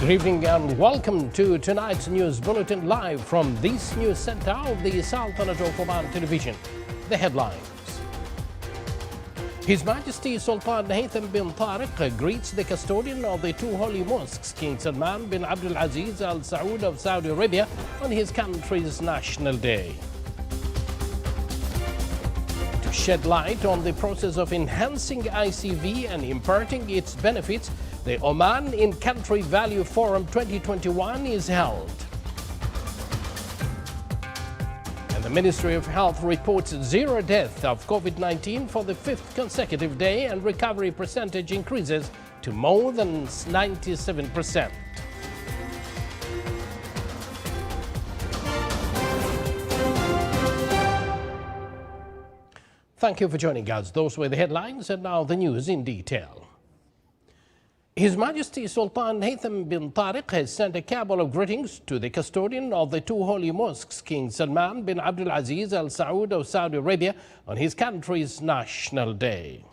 Good evening and welcome to tonight's news bulletin live from this news center of the Sultanate of Oman Television. The headlines. His Majesty Sultan Haytham bin Tariq greets the custodian of the two holy mosques, King Salman bin Abdul Aziz Al Saud of Saudi Arabia, on his country's National Day. To shed light on the process of enhancing ICV and imparting its benefits, the Oman In-Country Value Forum 2021 is held. And the Ministry of Health reports zero death of COVID-19 for the fifth consecutive day, and recovery percentage increases to more than 97%. Thank you for joining us. Those were the headlines, and now the news in detail. His Majesty Sultan Haytham bin Tariq has sent a cabal of greetings to the custodian of the two holy mosques, King Salman bin Abdul Aziz Al Saud of Saudi Arabia, on his country's National Day.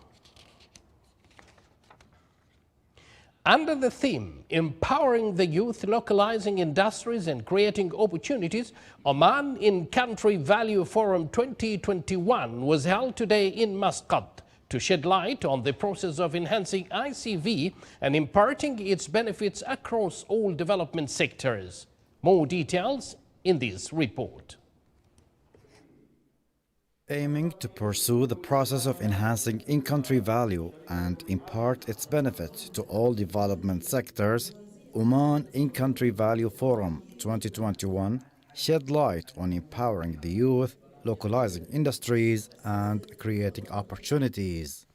Under the theme, Empowering the Youth, Localizing Industries and Creating Opportunities, Oman In-Country Value Forum 2021 was held today in Muscat to shed light on the process of enhancing ICV and imparting its benefits across all development sectors. More details in this report. Aiming to pursue the process of enhancing in-country value and impart its benefits to all development sectors, Oman In-Country Value Forum 2021 shed light on empowering the youth, localizing industries and creating opportunities.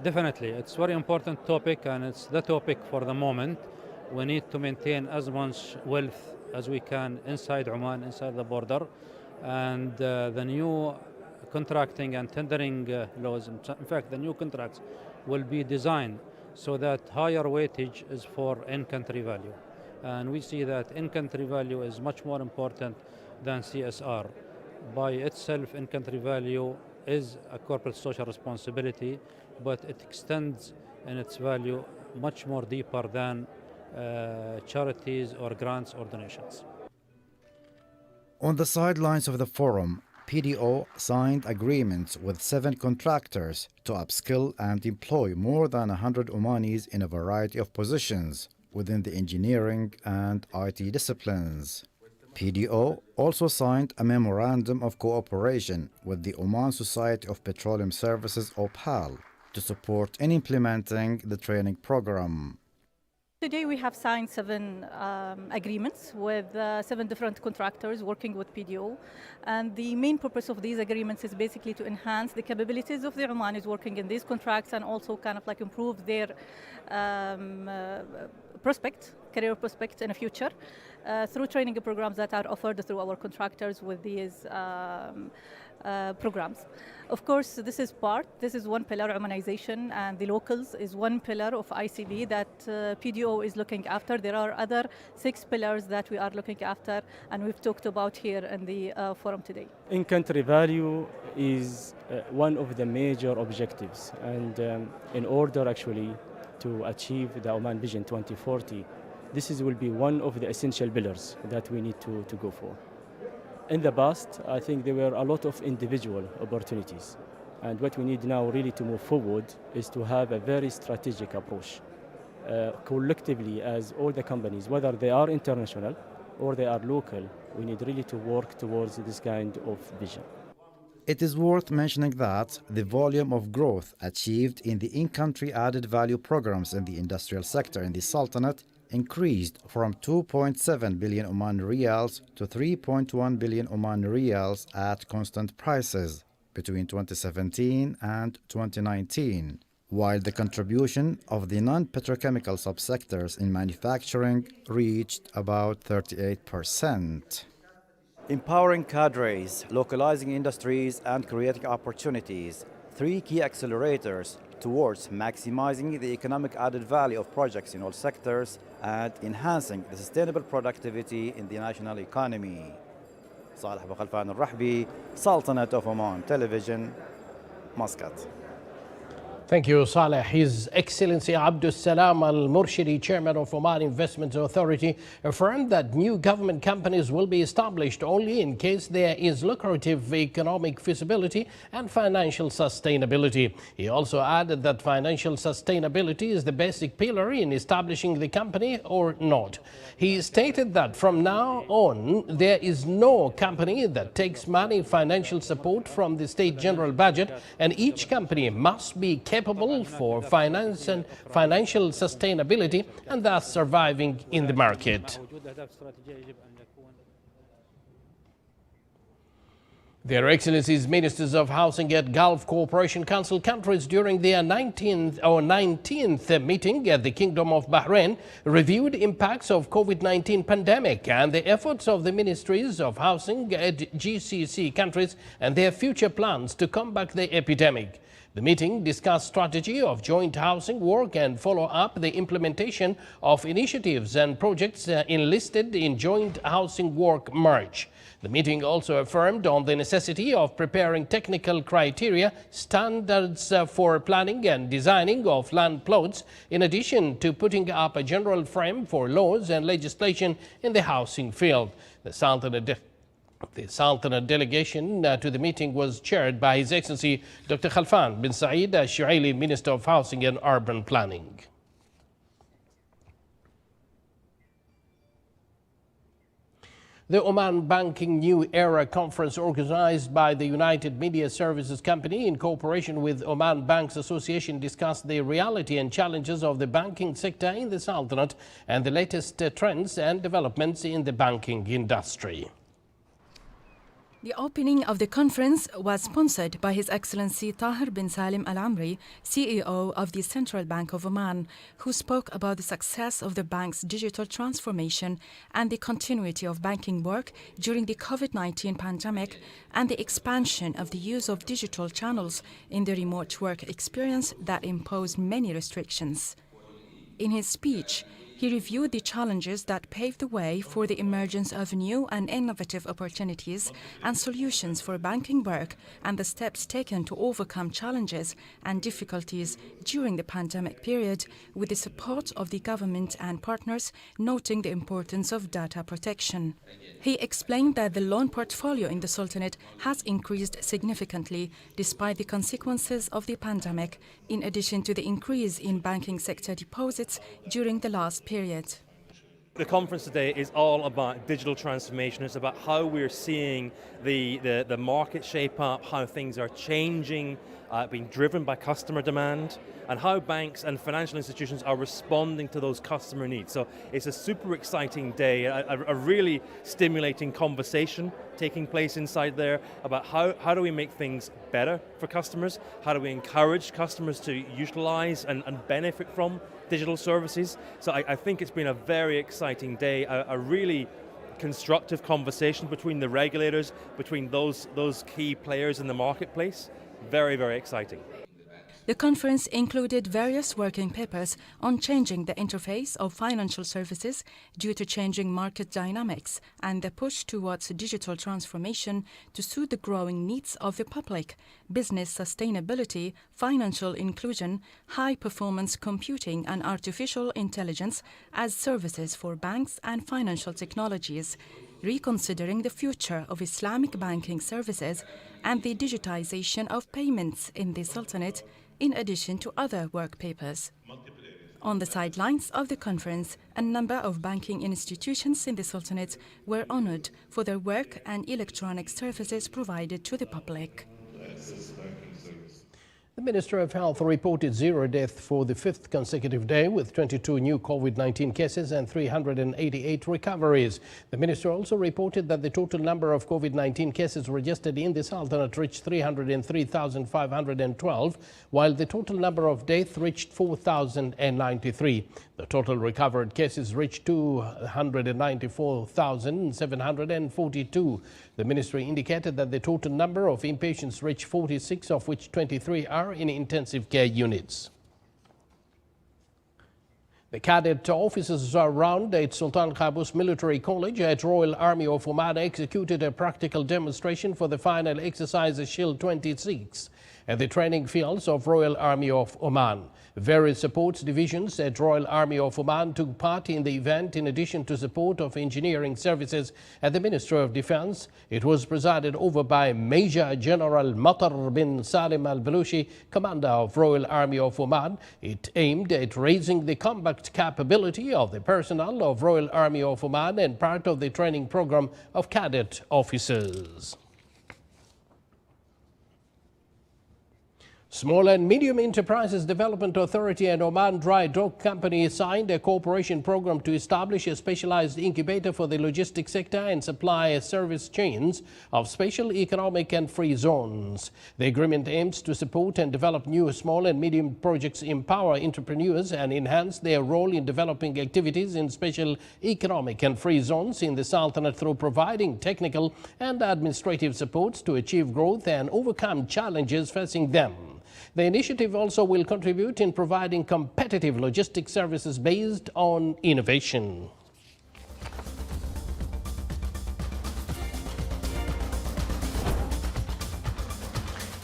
Definitely, it's a very important topic, and it's the topic for the moment. We need to maintain as much wealth as we can inside Oman, inside the border, and the new contracting and tendering laws, in fact the new contracts will be designed so that higher weightage is for in-country value. And we see that in-country value is much more important than CSR. By itself, in-country value is a corporate social responsibility, but it extends in its value much more deeper than charities or grants or donations. On the sidelines of the forum, PDO signed agreements with 7 contractors to upskill and employ more than 100 Omanis in a variety of positions within the engineering and IT disciplines. PDO also signed a memorandum of cooperation with the Oman Society of Petroleum Services (OPAL) to support in implementing the training program. Today we have signed 7 agreements with 7 different contractors working with PDO, and the main purpose of these agreements is basically to enhance the capabilities of the Omanis working in these contracts, and also kind of like improve their career prospects in the future through training programs that are offered through our contractors with these programs. Of course, this is one pillar, Omanization, and the locals is one pillar of ICV that PDO is looking after. There are other 6 pillars that we are looking after, and we've talked about here in the forum today. In-country value is one of the major objectives, and in order actually to achieve the Oman Vision 2040, this will be one of the essential pillars that we need to go for. In the past, I think there were a lot of individual opportunities, and what we need now really to move forward is to have a very strategic approach. Collectively, as all the companies, whether they are international or they are local, we need really to work towards this kind of vision. It is worth mentioning that the volume of growth achieved in the in-country added value programs in the industrial sector in the Sultanate increased from 2.7 billion Oman Riyals to 3.1 billion Oman Riyals at constant prices between 2017 and 2019, while the contribution of the non-petrochemical subsectors in manufacturing reached about 38%. Empowering cadres, localizing industries and creating opportunities, 3 key accelerators towards maximizing the economic added value of projects in all sectors and enhancing the sustainable productivity in the national economy. Salih Abu Khalfan al-Rahbi, Sultanate of Oman Television, Muscat. Thank you, Saleh. His Excellency Abdus Salam Al Murshidi, Chairman of Oman Investment Authority, affirmed that new government companies will be established only in case there is lucrative economic feasibility and financial sustainability. He also added that financial sustainability is the basic pillar in establishing the company or not. He stated that from now on, there is no company that takes money financial support from the state general budget, and each company must be capable for finance and financial sustainability and thus surviving in the market. Their Excellencies Ministers of Housing at Gulf Cooperation Council countries during their 19th meeting at the Kingdom of Bahrain reviewed impacts of COVID-19 pandemic and the efforts of the Ministries of Housing at GCC countries and their future plans to combat the epidemic. The meeting discussed strategy of joint housing work and follow up the implementation of initiatives and projects enlisted in joint housing work merge. The meeting also affirmed on the necessity of preparing technical criteria, standards for planning and designing of land plots, in addition to putting up a general frame for laws and legislation in the housing field. The Sultanate delegation to the meeting was chaired by His Excellency Dr. Khalfan bin Saeed Al-Shuaili, Minister of Housing and Urban Planning. The Oman Banking New Era Conference, organized by the United Media Services Company in cooperation with Oman Banks Association, discussed the reality and challenges of the banking sector in the Sultanate and the latest trends and developments in the banking industry. The opening of the conference was sponsored by His Excellency Tahir bin Salim Al Amri, CEO of the Central Bank of Oman, who spoke about the success of the bank's digital transformation and the continuity of banking work during the COVID-19 pandemic and the expansion of the use of digital channels in the remote work experience that imposed many restrictions. In his speech, he reviewed the challenges that paved the way for the emergence of new and innovative opportunities and solutions for banking work and the steps taken to overcome challenges and difficulties during the pandemic period with the support of the government and partners, noting the importance of data protection. He explained that the loan portfolio in the Sultanate has increased significantly despite the consequences of the pandemic, in addition to the increase in banking sector deposits during the last period. The conference today is all about digital transformation. It's about how we're seeing the market shape up, how things are changing, being driven by customer demand, and how banks and financial institutions are responding to those customer needs. So it's a super exciting day, a really stimulating conversation taking place inside there about how do we make things better for customers, how do we encourage customers to utilize and benefit from digital services. So I think it's been a very exciting day, a really constructive conversation between the regulators, between those key players in the marketplace. Very, very exciting. The conference included various working papers on changing the interface of financial services due to changing market dynamics and the push towards digital transformation to suit the growing needs of the public, business sustainability, financial inclusion, high-performance computing and artificial intelligence as services for banks and financial technologies, reconsidering the future of Islamic banking services and the digitization of payments in the Sultanate, in addition to other work papers. On the sidelines of the conference, a number of banking institutions in the Sultanate were honored for their work and electronic services provided to the public. The Minister of Health reported 0 deaths for the 5th consecutive day, with 22 new COVID-19 cases and 388 recoveries. The Minister also reported that the total number of COVID-19 cases registered in the Sultanate reached 303,512, while the total number of deaths reached 4,093. The total recovered cases reached 294,742. The Ministry indicated that the total number of inpatients reached 46, of which 23 are in intensive care units. The cadet officers around at Sultan Qaboos Military College at Royal Army of Oman executed a practical demonstration for the final exercise Shield 26. at the training fields of Royal Army of Oman. Various support divisions at Royal Army of Oman took part in the event in addition to support of engineering services at the Ministry of Defense. It was presided over by Major General Matar bin Salim al-Balushi, Commander of Royal Army of Oman. It aimed at raising the combat capability of the personnel of Royal Army of Oman and part of the training program of cadet officers. Small and Medium Enterprises Development Authority and Oman Dry Dock Company signed a cooperation program to establish a specialized incubator for the logistics sector and supply service chains of special economic and free zones. The agreement aims to support and develop new small and medium projects, empower entrepreneurs and enhance their role in developing activities in special economic and free zones in the Sultanate through providing technical and administrative support to achieve growth and overcome challenges facing them. The initiative also will contribute in providing competitive logistics services based on innovation.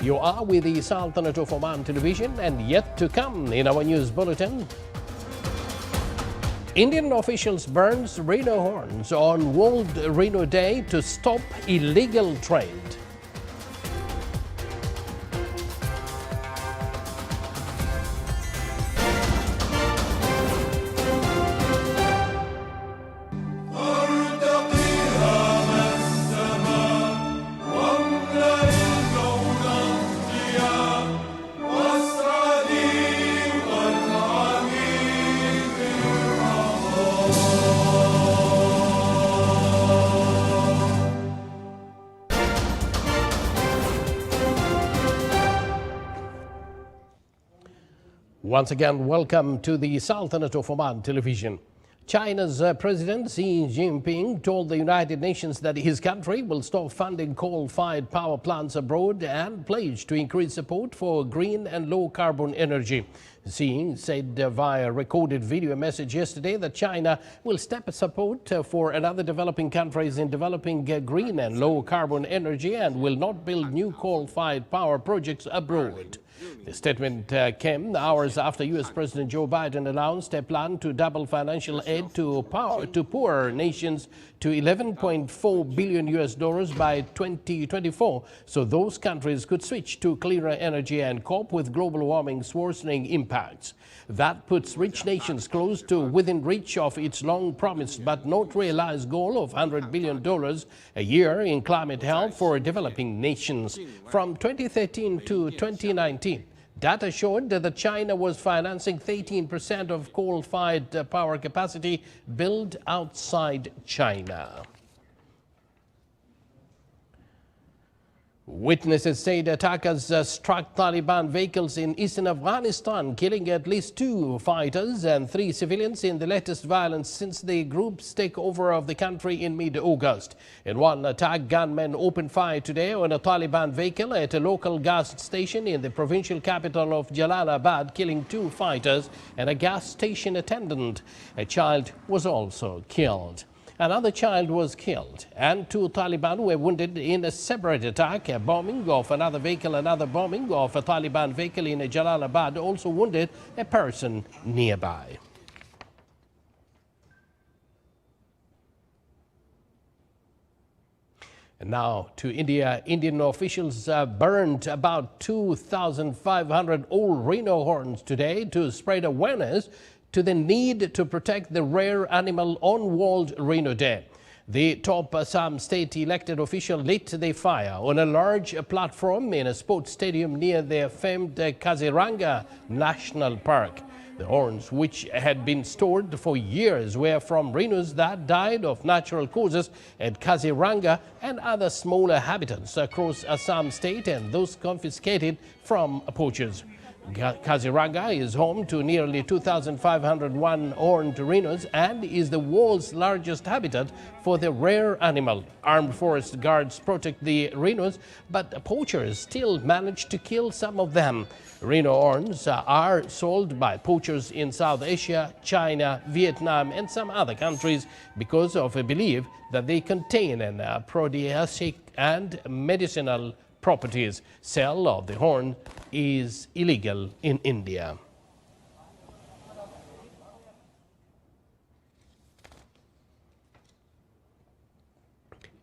You are with the Sultanate of Oman television, and yet to come in our news bulletin. Indian officials burns rhino horns on World Rhino Day to stop illegal trade. Once again, welcome to the Sultanate of Oman television. China's President Xi Jinping told the United Nations that his country will stop funding coal-fired power plants abroad and pledged to increase support for green and low-carbon energy. Xi said via recorded video message yesterday that China will step up support for other developing countries in developing green and low-carbon energy and will not build new coal-fired power projects abroad. The statement came hours after U.S. President Joe Biden announced a plan to double financial aid to poorer nations to $11.4 billion by 2024, so those countries could switch to cleaner energy and cope with global warming's worsening impacts. That puts rich nations close to within reach of its long-promised but not realized goal of $100 billion a year in climate help for developing nations. From 2013 to 2019, data showed that China was financing 13% of coal-fired power capacity built outside China. Witnesses said attackers struck Taliban vehicles in eastern Afghanistan, killing at least 2 fighters and 3 civilians in the latest violence since the group's takeover of the country in mid-August. In one attack, gunmen opened fire today on a Taliban vehicle at a local gas station in the provincial capital of Jalalabad, killing 2 fighters and a gas station attendant. A child was also killed. Another child was killed and 2 Taliban were wounded in a separate attack. A bombing of another vehicle, another bombing of a Taliban vehicle in Jalalabad also wounded a person nearby. And now to India. Indian officials burned about 2,500 old rhino horns today to spread awareness to the need to protect the rare animal on World Rhino Day. The top Assam state elected official lit the fire on a large platform in a sports stadium near the famed Kaziranga National Park. The horns, which had been stored for years, were from rhinos that died of natural causes at Kaziranga and other smaller habitats across Assam state, and those confiscated from poachers. Kaziranga is home to nearly 2,501 horned rhinos and is the world's largest habitat for the rare animal. Armed forest guards protect the rhinos, but poachers still manage to kill some of them. Rhino horns are sold by poachers in South Asia, China, Vietnam and some other countries because of a belief that they contain an aphrodisiac and medicinal properties. Sale of the horn is illegal in India.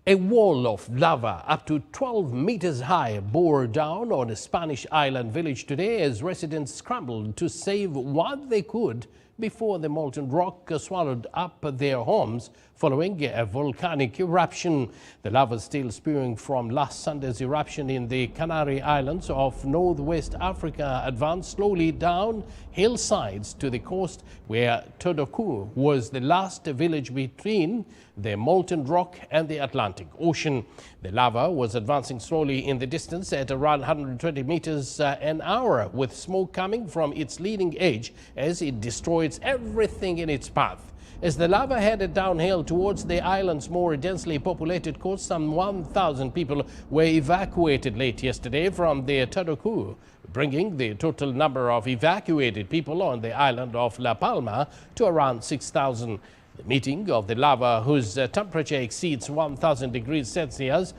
A wall of lava up to 12 meters high bore down on a Spanish island village today as residents scrambled to save what they could before the molten rock swallowed up their homes following a volcanic eruption. The lava still spewing from last Sunday's eruption in the Canary Islands of northwest Africa advanced slowly down hillsides to the coast, where Todoku was the last village between the molten rock and the Atlantic Ocean. The lava was advancing slowly in the distance at around 120 meters an hour, with smoke coming from its leading edge as it destroys everything in its path. As the lava headed downhill towards the island's more densely populated coast, some 1,000 people were evacuated late yesterday from the Todoku, bringing the total number of evacuated people on the island of La Palma to around 6,000. The meeting of the lava, whose temperature exceeds 1,000 degrees Celsius,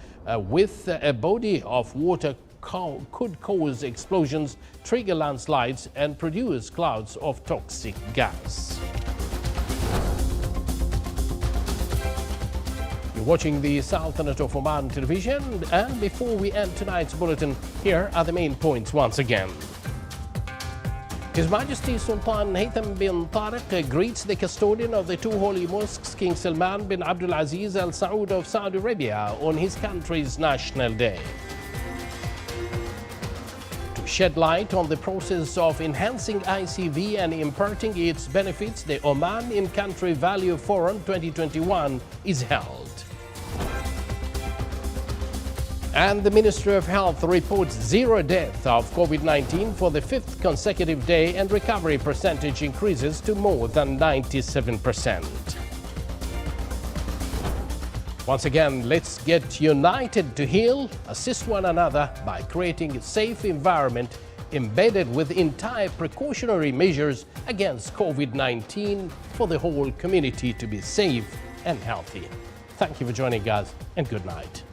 with a body of water could cause explosions, trigger landslides, and produce clouds of toxic gas. You're watching the Sultanate of Oman television, and before we end tonight's bulletin, here are the main points once again. His Majesty Sultan Haytham bin Tariq greets the custodian of the two holy mosques, King Salman bin Abdulaziz Al Saud of Saudi Arabia, on his country's National Day. To shed light on the process of enhancing ICV and imparting its benefits, the Oman In-Country Value Forum 2021 is held. And the Ministry of Health reports 0 deaths of COVID-19 for the 5th consecutive day, and recovery percentage increases to more than 97%. Once again, let's get united to heal, assist one another by creating a safe environment embedded with entire precautionary measures against COVID-19 for the whole community to be safe and healthy. Thank you for joining us, and good night.